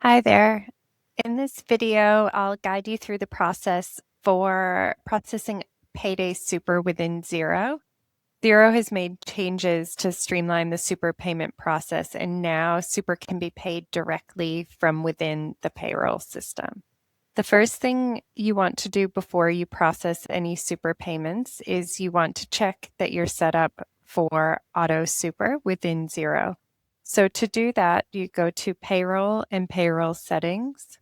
Hi there. In this video, I'll guide you through the process for processing Payday Super within Xero. Xero has made changes to streamline the Super payment process, and now Super can be paid directly from within the payroll system. The first thing you want to do before you process any Super payments is you want to check that you're set up for Auto Super within Xero. So to do that, you go to Payroll and Payroll Settings,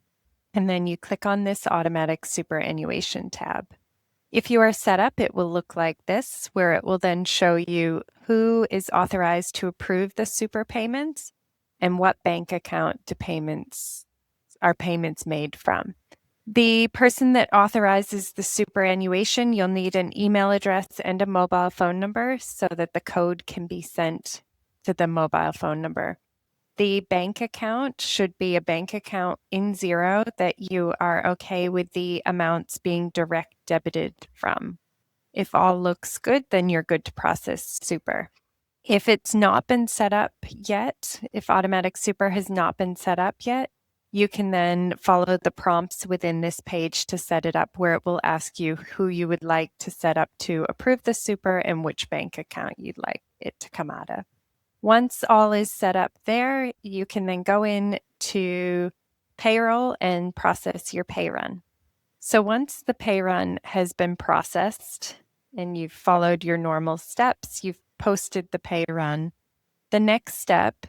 and then you click on this Automatic Superannuation tab. If you are set up, it will look like this, where it will then show you who is authorized to approve the Super payments and what bank account are payments made from. The person that authorizes the superannuation, you'll need an email address and a mobile phone number so that the code can be sent to the mobile phone number. The bank account should be a bank account in Xero that you are okay with the amounts being direct debited from. If all looks good, then you're good to process Super. If it's not been set up yet, if Automatic Super has not been set up yet, you can then follow the prompts within this page to set it up, where it will ask you who you would like to set up to approve the Super and which bank account you'd like it to come out of. Once all is set up there, you can then go in to Payroll and process your pay run. So once the pay run has been processed and you've followed your normal steps, you've posted the pay run, the next step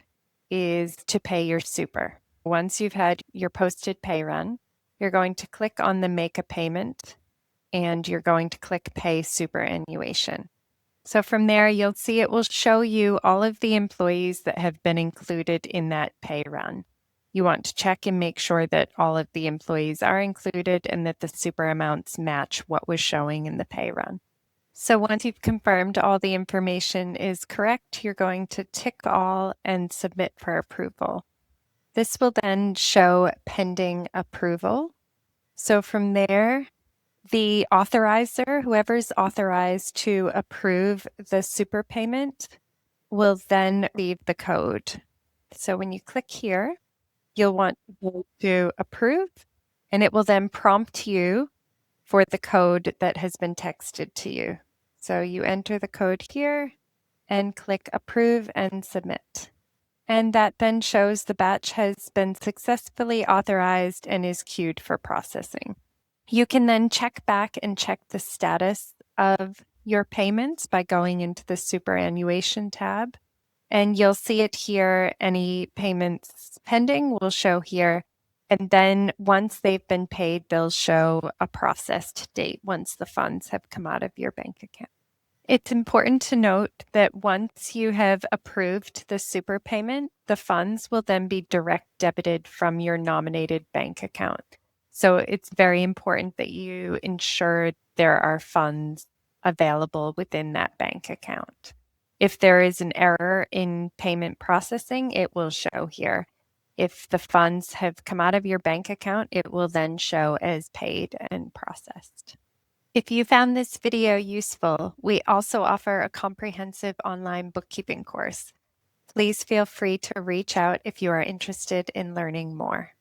is to pay your Super. Once you've had your posted pay run, you're going to click on the Make a Payment and you're going to click Pay Superannuation. So from there, you'll see it will show you all of the employees that have been included in that pay run. You want to check and make sure that all of the employees are included and that the Super amounts match what was showing in the pay run. So once you've confirmed all the information is correct, you're going to tick all and submit for approval. This will then show pending approval. So from there, the authorizer, whoever's authorized to approve the Super payment, will then receive the code. So when you click here, you'll want to approve, and it will then prompt you for the code that has been texted to you. So you enter the code here and click approve and submit. And that then shows the batch has been successfully authorized and is queued for processing. You can then check back and check the status of your payments by going into the superannuation tab. And you'll see it here. Any payments pending will show here. And then once they've been paid, they'll show a processed date once the funds have come out of your bank account. It's important to note that once you have approved the Super payment, the funds will then be direct debited from your nominated bank account. So it's very important that you ensure there are funds available within that bank account. If there is an error in payment processing, it will show here. If the funds have come out of your bank account, it will then show as paid and processed. If you found this video useful, we also offer a comprehensive online bookkeeping course. Please feel free to reach out if you are interested in learning more.